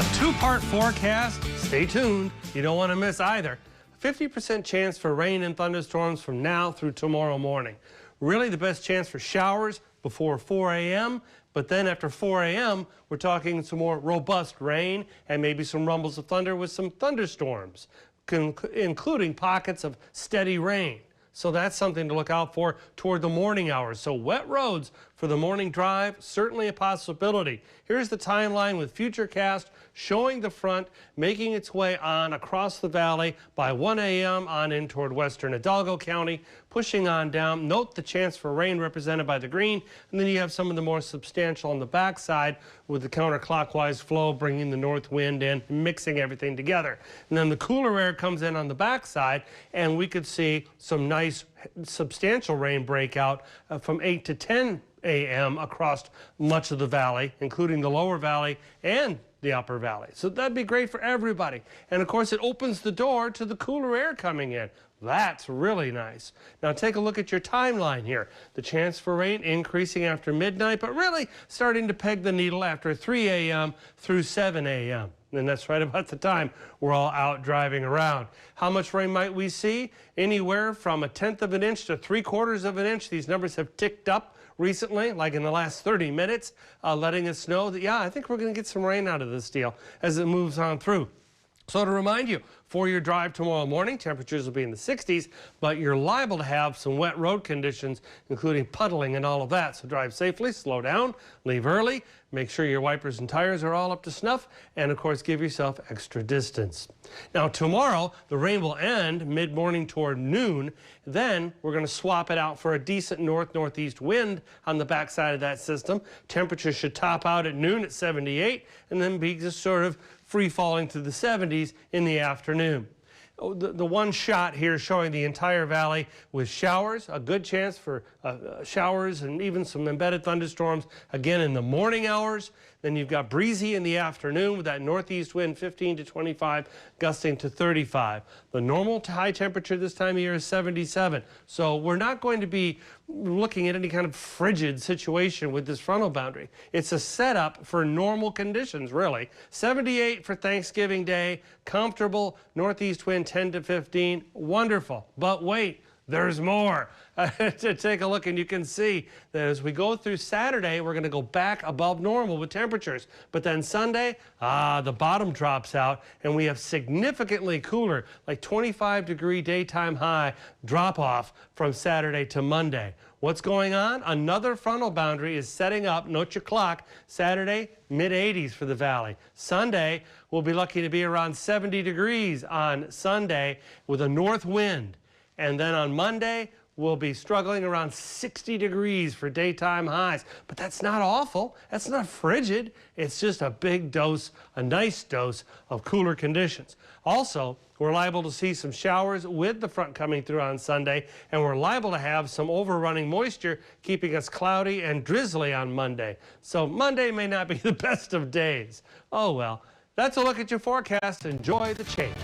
A two-part forecast. Stay tuned. You don't want to miss either. 50% chance for rain and thunderstorms from now through tomorrow morning. Really the best chance for showers before 4 a.m., but then after 4 a.m., we're talking some more robust rain and maybe some rumbles of thunder with some thunderstorms, including pockets of steady rain. So that's something to look out for toward the morning hours. So wet roads for the morning drive, certainly a possibility. Here's the timeline with Futurecast showing the front making its way on across the valley by 1 a.m. on in toward western Hidalgo County, pushing on down. Note the chance for rain represented by the green, and then you have some of the more substantial on the backside with the counterclockwise flow bringing the north wind in, mixing everything together. And then the cooler air comes in on the backside, and we could see some nice substantial rain breakout from 8 to 10 a.m. across much of the valley, including the lower valley and the upper valley. So that'd be great for everybody. And of course, it opens the door to the cooler air coming in. That's really nice. Now take a look at your timeline here. The chance for rain increasing after midnight, but really starting to peg the needle after 3 a.m. through 7 a.m. And that's right about the time we're all out driving around. How much rain might we see? Anywhere from 1/10 of an inch to 3/4 of an inch. These numbers have ticked up recently, like in the last 30 minutes, letting us know that, yeah, I think we're going to get some rain out of this deal as it moves on through. So to remind you, for your drive tomorrow morning, temperatures will be in the 60s, but you're liable to have some wet road conditions, including puddling and all of that. So drive safely, slow down, leave early, make sure your wipers and tires are all up to snuff, and of course, give yourself extra distance. Now tomorrow, the rain will end mid-morning toward noon. Then we're going to swap it out for a decent north-northeast wind on the backside of that system. Temperatures should top out at noon at 78, and then be just sort of free falling to the 70s in the afternoon. The one shot here showing the entire valley with showers, a good chance for showers and even some embedded thunderstorms again in the morning hours. Then you've got breezy in the afternoon with that northeast wind 15 to 25, gusting to 35. The normal high temperature this time of year is 77. So we're not going to be looking at any kind of frigid situation with this frontal boundary. It's a setup for normal conditions, really. 78 for Thanksgiving Day, comfortable, northeast wind 10 to 15, wonderful. But wait, there's more. To take a look, and you can see that as we go through Saturday, we're going to go back above normal with temperatures. But then Sunday, the bottom drops out, and we have significantly cooler, like 25-degree daytime high drop-off from Saturday to Monday. What's going on? Another frontal boundary is setting up, note your clock, Saturday, mid-80s for the valley. Sunday, we'll be lucky to be around 70 degrees on Sunday with a north wind. And then on Monday, we'll be struggling around 60 degrees for daytime highs. But that's not awful. That's not frigid. It's just a big dose, a nice dose of cooler conditions. Also, we're liable to see some showers with the front coming through on Sunday, and we're liable to have some overrunning moisture keeping us cloudy and drizzly on Monday. So Monday may not be the best of days. Oh well. That's a look at your forecast. Enjoy the change.